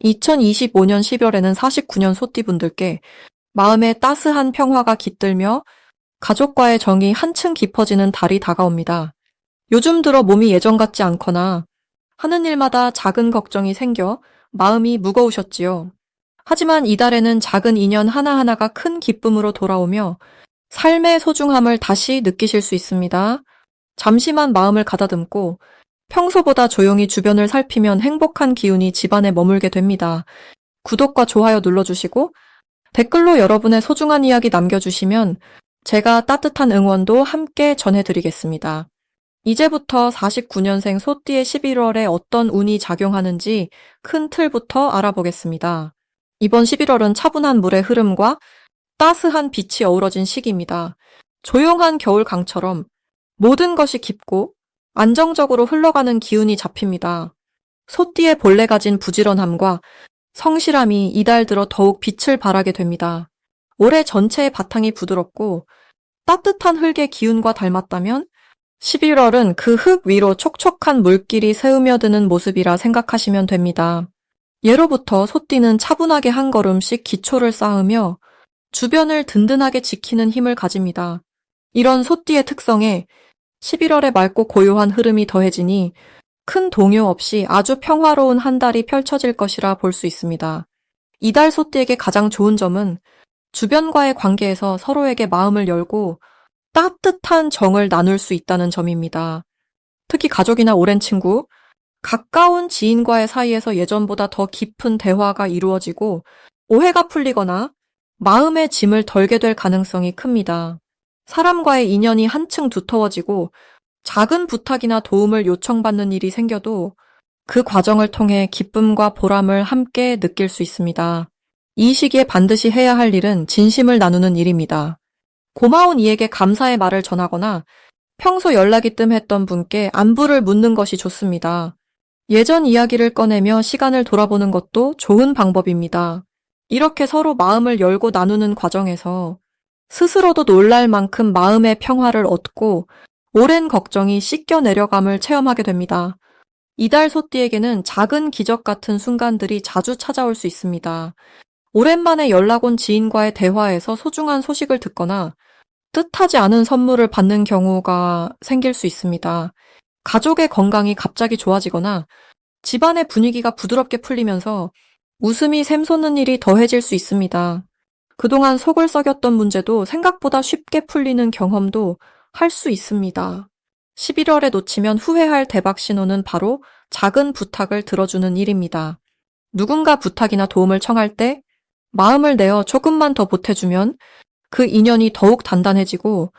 2025년 10월에는 49년 소띠분들께 마음에 따스한 평화가 깃들며 가족과의 정이 한층 깊어지는 달이 다가옵니다. 요즘 들어 몸이 예전 같지 않거나 하는 일마다 작은 걱정이 생겨 마음이 무거우셨지요. 하지만 이달에는 작은 인연 하나하나가 큰 기쁨으로 돌아오며 삶의 소중함을 다시 느끼실 수 있습니다. 잠시만 마음을 가다듬고 평소보다 조용히 주변을 살피면 행복한 기운이 집안에 머물게 됩니다. 구독과 좋아요 눌러주시고 댓글로 여러분의 소중한 이야기 남겨주시면 제가 따뜻한 응원도 함께 전해드리겠습니다. 이제부터 49년생 소띠의 11월에 어떤 운이 작용하는지 큰 틀부터 알아보겠습니다. 이번 11월은 차분한 물의 흐름과 따스한 빛이 어우러진 시기입니다. 조용한 겨울 강처럼 모든 것이 깊고 안정적으로 흘러가는 기운이 잡힙니다. 소띠의 본래 가진 부지런함과 성실함이 이달 들어 더욱 빛을 발하게 됩니다. 올해 전체의 바탕이 부드럽고 따뜻한 흙의 기운과 닮았다면 11월은 그 흙 위로 촉촉한 물길이 새으며드는 모습이라 생각하시면 됩니다. 예로부터 소띠는 차분하게 한 걸음씩 기초를 쌓으며 주변을 든든하게 지키는 힘을 가집니다. 이런 소띠의 특성에 11월에 맑고 고요한 흐름이 더해지니 큰 동요 없이 아주 평화로운 한 달이 펼쳐질 것이라 볼 수 있습니다. 이달 소띠에게 가장 좋은 점은 주변과의 관계에서 서로에게 마음을 열고 따뜻한 정을 나눌 수 있다는 점입니다. 특히 가족이나 오랜 친구, 가까운 지인과의 사이에서 예전보다 더 깊은 대화가 이루어지고 오해가 풀리거나 마음의 짐을 덜게 될 가능성이 큽니다. 사람과의 인연이 한층 두터워지고 작은 부탁이나 도움을 요청받는 일이 생겨도 그 과정을 통해 기쁨과 보람을 함께 느낄 수 있습니다. 이 시기에 반드시 해야 할 일은 진심을 나누는 일입니다. 고마운 이에게 감사의 말을 전하거나 평소 연락이 뜸했던 분께 안부를 묻는 것이 좋습니다. 예전 이야기를 꺼내며 시간을 돌아보는 것도 좋은 방법입니다. 이렇게 서로 마음을 열고 나누는 과정에서 스스로도 놀랄 만큼 마음의 평화를 얻고 오랜 걱정이 씻겨 내려감을 체험하게 됩니다. 이달 소띠에게는 작은 기적 같은 순간들이 자주 찾아올 수 있습니다. 오랜만에 연락 온 지인과의 대화에서 소중한 소식을 듣거나 뜻하지 않은 선물을 받는 경우가 생길 수 있습니다. 가족의 건강이 갑자기 좋아지거나 집안의 분위기가 부드럽게 풀리면서 웃음이 샘솟는 일이 더해질 수 있습니다. 그동안 속을 썩였던 문제도 생각보다 쉽게 풀리는 경험도 할 수 있습니다. 11월에 놓치면 후회할 대박 신호는 바로 작은 부탁을 들어주는 일입니다. 누군가 부탁이나 도움을 청할 때 마음을 내어 조금만 더 보태주면 그 인연이 더욱 단단해지고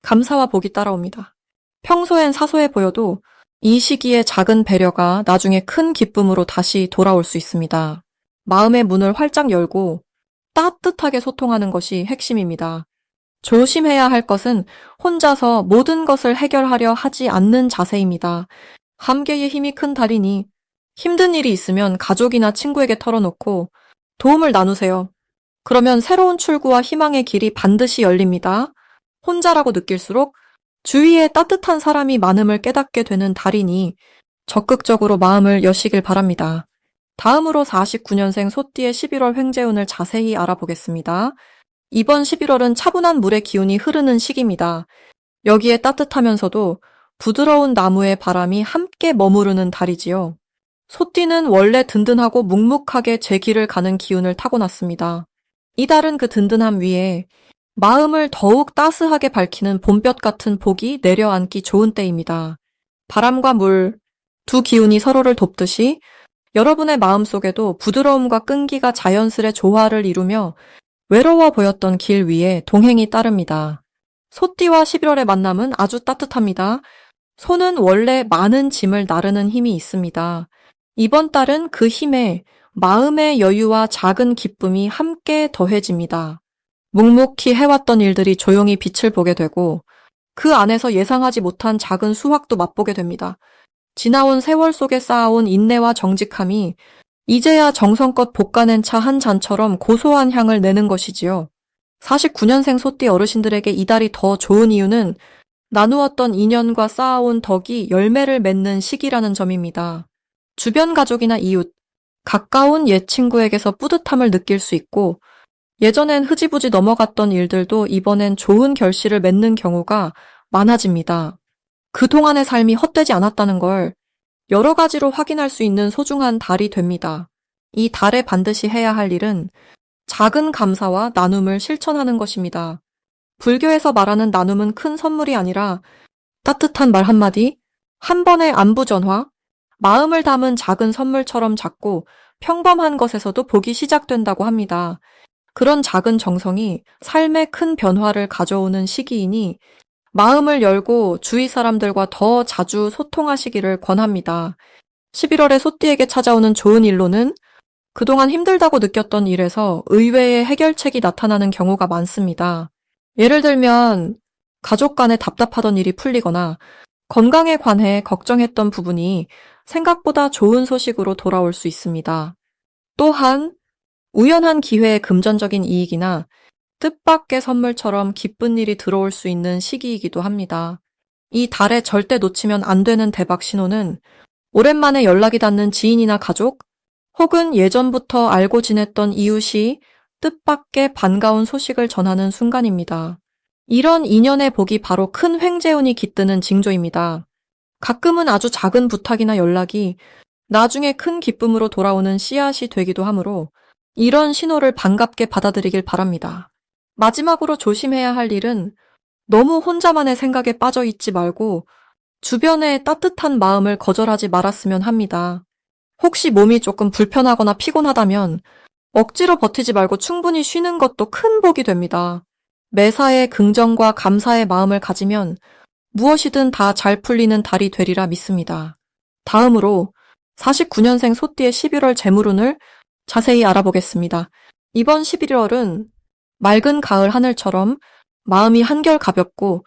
감사와 복이 따라옵니다. 평소엔 사소해 보여도 이 시기에 작은 배려가 나중에 큰 기쁨으로 다시 돌아올 수 있습니다. 마음의 문을 활짝 열고 따뜻하게 소통하는 것이 핵심입니다. 조심해야 할 것은 혼자서 모든 것을 해결하려 하지 않는 자세입니다. 함께의 힘이 큰 달이니 힘든 일이 있으면 가족이나 친구에게 털어놓고 도움을 나누세요. 그러면 새로운 출구와 희망의 길이 반드시 열립니다. 혼자라고 느낄수록 주위에 따뜻한 사람이 많음을 깨닫게 되는 달이니 적극적으로 마음을 여시길 바랍니다. 다음으로 49년생 소띠의 11월 횡재운을 자세히 알아보겠습니다. 이번 11월은 차분한 물의 기운이 흐르는 시기입니다. 여기에 따뜻하면서도 부드러운 나무의 바람이 함께 머무르는 달이지요. 소띠는 원래 든든하고 묵묵하게 제 길을 가는 기운을 타고났습니다. 이 달은 그 든든함 위에 마음을 더욱 따스하게 밝히는 봄볕 같은 복이 내려앉기 좋은 때입니다. 바람과 물, 두 기운이 서로를 돕듯이 여러분의 마음속에도 부드러움과 끈기가 자연스레 조화를 이루며 외로워 보였던 길 위에 동행이 따릅니다. 소띠와 11월의 만남은 아주 따뜻합니다. 소는 원래 많은 짐을 나르는 힘이 있습니다. 이번 달은 그 힘에 마음의 여유와 작은 기쁨이 함께 더해집니다. 묵묵히 해왔던 일들이 조용히 빛을 보게 되고 그 안에서 예상하지 못한 작은 수확도 맛보게 됩니다. 지나온 세월 속에 쌓아온 인내와 정직함이 이제야 정성껏 볶아낸 차 한 잔처럼 고소한 향을 내는 것이지요. 49년생 소띠 어르신들에게 이달이 더 좋은 이유는 나누었던 인연과 쌓아온 덕이 열매를 맺는 시기라는 점입니다. 주변 가족이나 이웃, 가까운 옛 친구에게서 뿌듯함을 느낄 수 있고, 예전엔 흐지부지 넘어갔던 일들도 이번엔 좋은 결실을 맺는 경우가 많아집니다. 그동안의 삶이 헛되지 않았다는 걸 여러 가지로 확인할 수 있는 소중한 달이 됩니다. 이 달에 반드시 해야 할 일은 작은 감사와 나눔을 실천하는 것입니다. 불교에서 말하는 나눔은 큰 선물이 아니라 따뜻한 말 한마디, 한 번의 안부 전화, 마음을 담은 작은 선물처럼 작고 평범한 것에서도 복이 시작된다고 합니다. 그런 작은 정성이 삶에 큰 변화를 가져오는 시기이니 마음을 열고 주위 사람들과 더 자주 소통하시기를 권합니다. 11월에 소띠에게 찾아오는 좋은 일로는 그동안 힘들다고 느꼈던 일에서 의외의 해결책이 나타나는 경우가 많습니다. 예를 들면 가족 간에 답답하던 일이 풀리거나 건강에 관해 걱정했던 부분이 생각보다 좋은 소식으로 돌아올 수 있습니다. 또한 우연한 기회의 금전적인 이익이나 뜻밖의 선물처럼 기쁜 일이 들어올 수 있는 시기이기도 합니다. 이 달에 절대 놓치면 안 되는 대박 신호는 오랜만에 연락이 닿는 지인이나 가족, 혹은 예전부터 알고 지냈던 이웃이 뜻밖의 반가운 소식을 전하는 순간입니다. 이런 인연의 복이 바로 큰 횡재운이 깃드는 징조입니다. 가끔은 아주 작은 부탁이나 연락이 나중에 큰 기쁨으로 돌아오는 씨앗이 되기도 하므로 이런 신호를 반갑게 받아들이길 바랍니다. 마지막으로 조심해야 할 일은 너무 혼자만의 생각에 빠져 있지 말고 주변의 따뜻한 마음을 거절하지 말았으면 합니다. 혹시 몸이 조금 불편하거나 피곤하다면 억지로 버티지 말고 충분히 쉬는 것도 큰 복이 됩니다. 매사에 긍정과 감사의 마음을 가지면 무엇이든 다 잘 풀리는 달이 되리라 믿습니다. 다음으로 49년생 소띠의 11월 재물운을 자세히 알아보겠습니다. 이번 11월은 맑은 가을 하늘처럼 마음이 한결 가볍고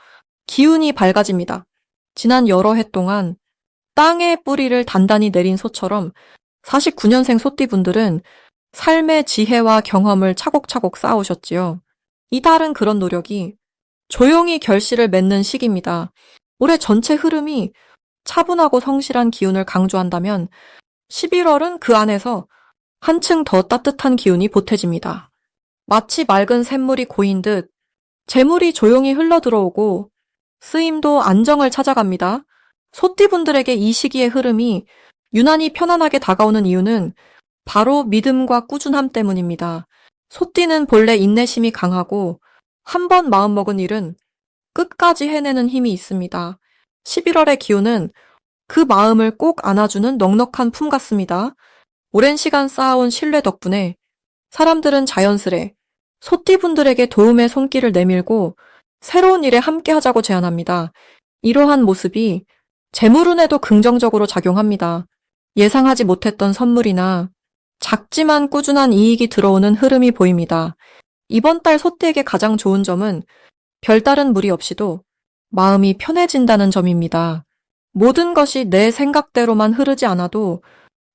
기운이 밝아집니다. 지난 여러 해 동안 땅에 뿌리를 단단히 내린 소처럼 49년생 소띠분들은 삶의 지혜와 경험을 차곡차곡 쌓아오셨지요. 이 달은 그런 노력이 조용히 결실을 맺는 시기입니다. 올해 전체 흐름이 차분하고 성실한 기운을 강조한다면 11월은 그 안에서 한층 더 따뜻한 기운이 보태집니다. 마치 맑은 샘물이 고인 듯 재물이 조용히 흘러들어오고 쓰임도 안정을 찾아갑니다. 소띠분들에게 이 시기의 흐름이 유난히 편안하게 다가오는 이유는 바로 믿음과 꾸준함 때문입니다. 소띠는 본래 인내심이 강하고 한 번 마음먹은 일은 끝까지 해내는 힘이 있습니다. 11월의 기운은 그 마음을 꼭 안아주는 넉넉한 품 같습니다. 오랜 시간 쌓아온 신뢰 덕분에 사람들은 자연스레 소띠분들에게 도움의 손길을 내밀고 새로운 일에 함께하자고 제안합니다. 이러한 모습이 재물운에도 긍정적으로 작용합니다. 예상하지 못했던 선물이나 작지만 꾸준한 이익이 들어오는 흐름이 보입니다. 이번 달 소띠에게 가장 좋은 점은 별다른 무리 없이도 마음이 편해진다는 점입니다. 모든 것이 내 생각대로만 흐르지 않아도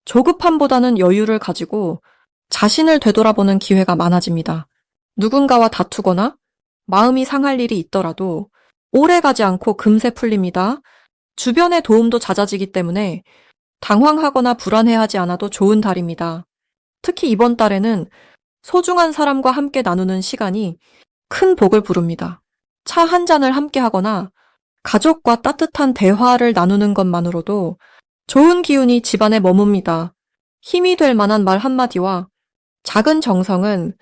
조급함보다는 여유를 가지고 자신을 되돌아보는 기회가 많아집니다. 누군가와 다투거나 마음이 상할 일이 있더라도 오래 가지 않고 금세 풀립니다. 주변의 도움도 잦아지기 때문에 당황하거나 불안해하지 않아도 좋은 달입니다. 특히 이번 달에는 소중한 사람과 함께 나누는 시간이 큰 복을 부릅니다. 차 한 잔을 함께 하거나 가족과 따뜻한 대화를 나누는 것만으로도 좋은 기운이 집안에 머뭅니다. 힘이 될 만한 말 한마디와 작은 정성은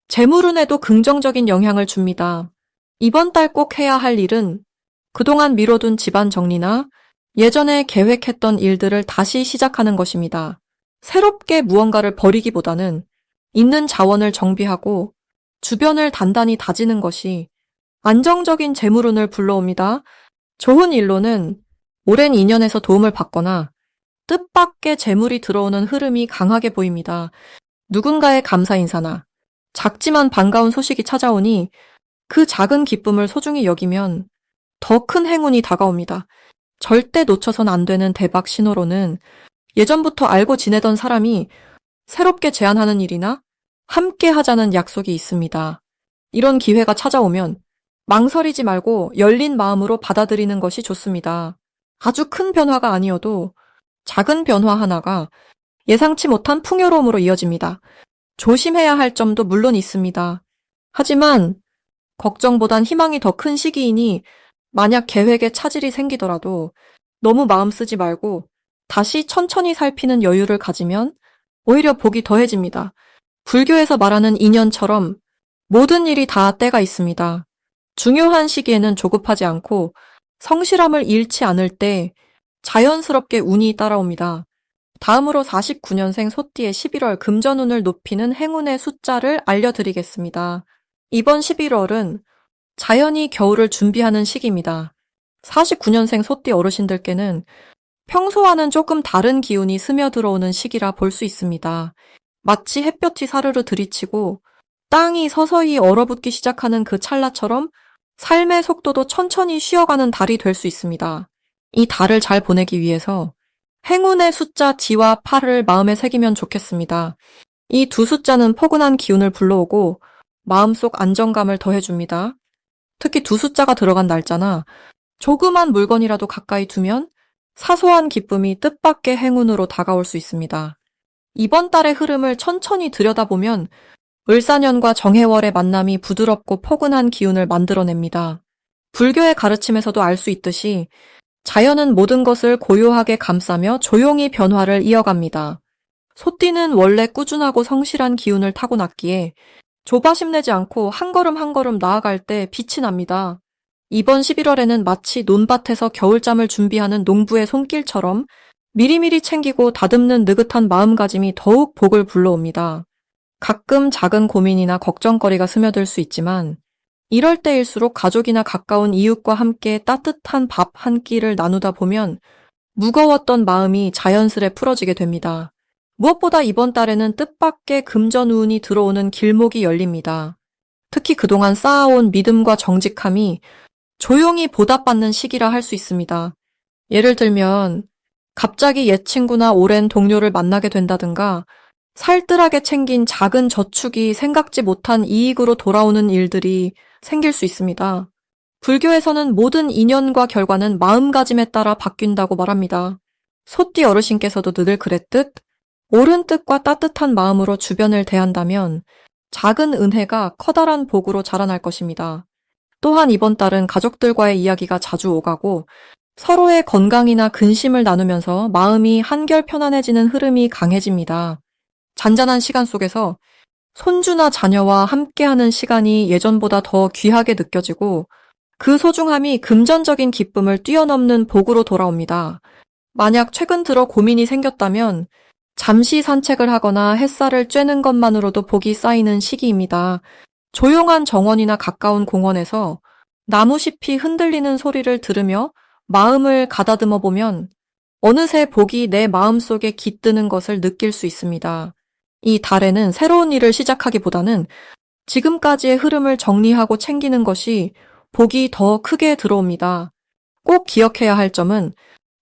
재물운에도 긍정적인 영향을 줍니다. 이번 달 꼭 해야 할 일은 그동안 미뤄둔 집안 정리나 예전에 계획했던 일들을 다시 시작하는 것입니다. 새롭게 무언가를 버리기보다는 있는 자원을 정비하고 주변을 단단히 다지는 것이 안정적인 재물운을 불러옵니다. 좋은 일로는 오랜 인연에서 도움을 받거나 뜻밖의 재물이 들어오는 흐름이 강하게 보입니다. 누군가의 감사 인사나 작지만 반가운 소식이 찾아오니 그 작은 기쁨을 소중히 여기면 더 큰 행운이 다가옵니다. 절대 놓쳐선 안 되는 대박 신호로는 예전부터 알고 지내던 사람이 새롭게 제안하는 일이나 함께 하자는 약속이 있습니다. 이런 기회가 찾아오면 망설이지 말고 열린 마음으로 받아들이는 것이 좋습니다. 아주 큰 변화가 아니어도 작은 변화 하나가 예상치 못한 풍요로움으로 이어집니다. 조심해야 할 점도 물론 있습니다. 하지만 걱정보단 희망이 더 큰 시기이니 만약 계획에 차질이 생기더라도 너무 마음 쓰지 말고 다시 천천히 살피는 여유를 가지면 오히려 복이 더해집니다. 불교에서 말하는 인연처럼 모든 일이 다 때가 있습니다. 중요한 시기에는 조급하지 않고 성실함을 잃지 않을 때 자연스럽게 운이 따라옵니다. 다음으로 49년생 소띠의 11월 금전운을 높이는 행운의 숫자를 알려드리겠습니다. 이번 11월은 자연히 겨울을 준비하는 시기입니다. 49년생 소띠 어르신들께는 평소와는 조금 다른 기운이 스며들어오는 시기라 볼 수 있습니다. 마치 햇볕이 사르르 들이치고 땅이 서서히 얼어붙기 시작하는 그 찰나처럼 삶의 속도도 천천히 쉬어가는 달이 될 수 있습니다. 이 달을 잘 보내기 위해서 행운의 숫자 D와 8을 마음에 새기면 좋겠습니다. 이 두 숫자는 포근한 기운을 불러오고 마음속 안정감을 더해줍니다. 특히 두 숫자가 들어간 날짜나 조그만 물건이라도 가까이 두면 사소한 기쁨이 뜻밖의 행운으로 다가올 수 있습니다. 이번 달의 흐름을 천천히 들여다보면 을사년과 정해월의 만남이 부드럽고 포근한 기운을 만들어냅니다. 불교의 가르침에서도 알 수 있듯이 자연은 모든 것을 고요하게 감싸며 조용히 변화를 이어갑니다. 소띠는 원래 꾸준하고 성실한 기운을 타고났기에 조바심 내지 않고 한 걸음 한 걸음 나아갈 때 빛이 납니다. 이번 11월에는 마치 논밭에서 겨울잠을 준비하는 농부의 손길처럼 미리미리 챙기고 다듬는 느긋한 마음가짐이 더욱 복을 불러옵니다. 가끔 작은 고민이나 걱정거리가 스며들 수 있지만 이럴 때일수록 가족이나 가까운 이웃과 함께 따뜻한 밥 한 끼를 나누다 보면 무거웠던 마음이 자연스레 풀어지게 됩니다. 무엇보다 이번 달에는 뜻밖의 금전운이 들어오는 길목이 열립니다. 특히 그동안 쌓아온 믿음과 정직함이 조용히 보답받는 시기라 할 수 있습니다. 예를 들면 갑자기 옛 친구나 오랜 동료를 만나게 된다든가 살뜰하게 챙긴 작은 저축이 생각지 못한 이익으로 돌아오는 일들이 생길 수 있습니다. 불교에서는 모든 인연과 결과는 마음가짐에 따라 바뀐다고 말합니다. 소띠 어르신께서도 늘 그랬듯 옳은 뜻과 따뜻한 마음으로 주변을 대한다면 작은 은혜가 커다란 복으로 자라날 것입니다. 또한 이번 달은 가족들과의 이야기가 자주 오가고 서로의 건강이나 근심을 나누면서 마음이 한결 편안해지는 흐름이 강해집니다. 잔잔한 시간 속에서 손주나 자녀와 함께하는 시간이 예전보다 더 귀하게 느껴지고 그 소중함이 금전적인 기쁨을 뛰어넘는 복으로 돌아옵니다. 만약 최근 들어 고민이 생겼다면 잠시 산책을 하거나 햇살을 쬐는 것만으로도 복이 쌓이는 시기입니다. 조용한 정원이나 가까운 공원에서 나무잎이 흔들리는 소리를 들으며 마음을 가다듬어 보면 어느새 복이 내 마음속에 깃드는 것을 느낄 수 있습니다. 이 달에는 새로운 일을 시작하기보다는 지금까지의 흐름을 정리하고 챙기는 것이 복이 더 크게 들어옵니다. 꼭 기억해야 할 점은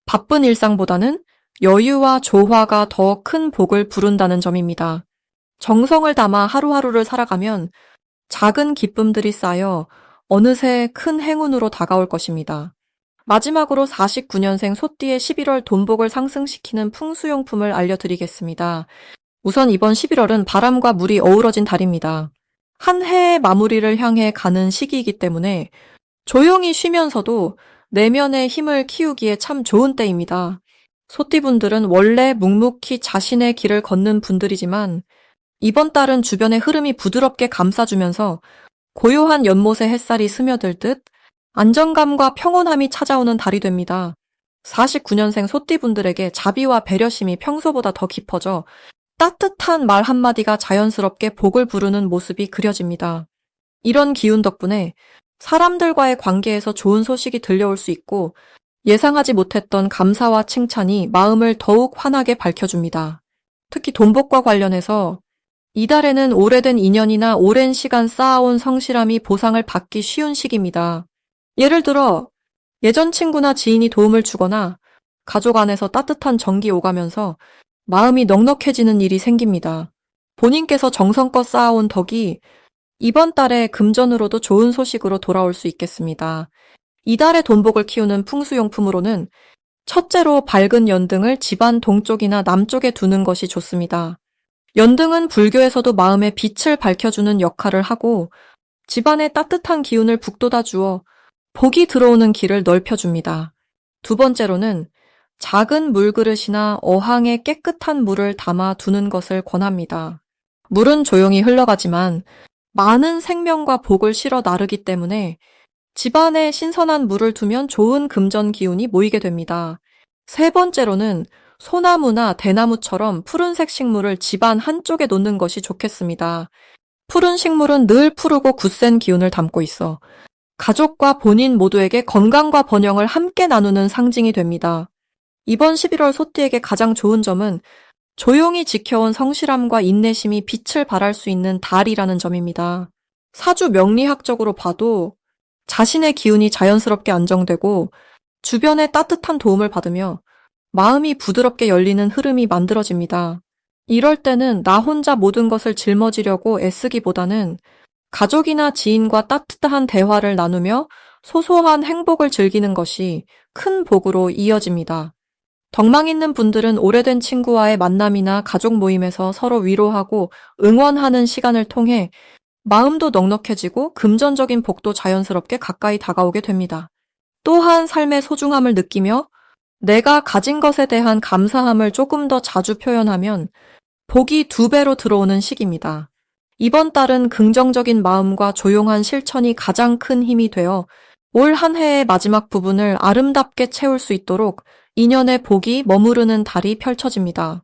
바쁜 일상보다는 여유와 조화가 더 큰 복을 부른다는 점입니다. 정성을 담아 하루하루를 살아가면 작은 기쁨들이 쌓여 어느새 큰 행운으로 다가올 것입니다. 마지막으로 49년생 소띠의 11월 돈복을 상승시키는 풍수용품을 알려드리겠습니다. 우선 이번 11월은 바람과 물이 어우러진 달입니다. 한 해의 마무리를 향해 가는 시기이기 때문에 조용히 쉬면서도 내면의 힘을 키우기에 참 좋은 때입니다. 소띠분들은 원래 묵묵히 자신의 길을 걷는 분들이지만 이번 달은 주변의 흐름이 부드럽게 감싸주면서 고요한 연못에 햇살이 스며들듯 안정감과 평온함이 찾아오는 달이 됩니다. 49년생 소띠분들에게 자비와 배려심이 평소보다 더 깊어져 따뜻한 말 한마디가 자연스럽게 복을 부르는 모습이 그려집니다. 이런 기운 덕분에 사람들과의 관계에서 좋은 소식이 들려올 수 있고 예상하지 못했던 감사와 칭찬이 마음을 더욱 환하게 밝혀줍니다. 특히 돈복과 관련해서 이달에는 오래된 인연이나 오랜 시간 쌓아온 성실함이 보상을 받기 쉬운 시기입니다. 예를 들어 예전 친구나 지인이 도움을 주거나 가족 안에서 따뜻한 정이 오가면서 마음이 넉넉해지는 일이 생깁니다. 본인께서 정성껏 쌓아온 덕이 이번 달에 금전으로도 좋은 소식으로 돌아올 수 있겠습니다. 이달의 돈복을 키우는 풍수용품으로는 첫째로 밝은 연등을 집안 동쪽이나 남쪽에 두는 것이 좋습니다. 연등은 불교에서도 마음의 빛을 밝혀주는 역할을 하고 집안에 따뜻한 기운을 북돋아 주어 복이 들어오는 길을 넓혀줍니다. 두 번째로는 작은 물그릇이나 어항에 깨끗한 물을 담아 두는 것을 권합니다. 물은 조용히 흘러가지만 많은 생명과 복을 실어 나르기 때문에 집안에 신선한 물을 두면 좋은 금전 기운이 모이게 됩니다. 세 번째로는 소나무나 대나무처럼 푸른색 식물을 집안 한쪽에 놓는 것이 좋겠습니다. 푸른 식물은 늘 푸르고 굳센 기운을 담고 있어 가족과 본인 모두에게 건강과 번영을 함께 나누는 상징이 됩니다. 이번 11월 소띠에게 가장 좋은 점은 조용히 지켜온 성실함과 인내심이 빛을 발할 수 있는 달이라는 점입니다. 사주 명리학적으로 봐도 자신의 기운이 자연스럽게 안정되고 주변의 따뜻한 도움을 받으며 마음이 부드럽게 열리는 흐름이 만들어집니다. 이럴 때는 나 혼자 모든 것을 짊어지려고 애쓰기보다는 가족이나 지인과 따뜻한 대화를 나누며 소소한 행복을 즐기는 것이 큰 복으로 이어집니다. 덕망 있는 분들은 오래된 친구와의 만남이나 가족 모임에서 서로 위로하고 응원하는 시간을 통해 마음도 넉넉해지고 금전적인 복도 자연스럽게 가까이 다가오게 됩니다. 또한 삶의 소중함을 느끼며 내가 가진 것에 대한 감사함을 조금 더 자주 표현하면 복이 2배로 들어오는 시기입니다. 이번 달은 긍정적인 마음과 조용한 실천이 가장 큰 힘이 되어 올 한 해의 마지막 부분을 아름답게 채울 수 있도록 인연의 복이 머무르는 달이 펼쳐집니다.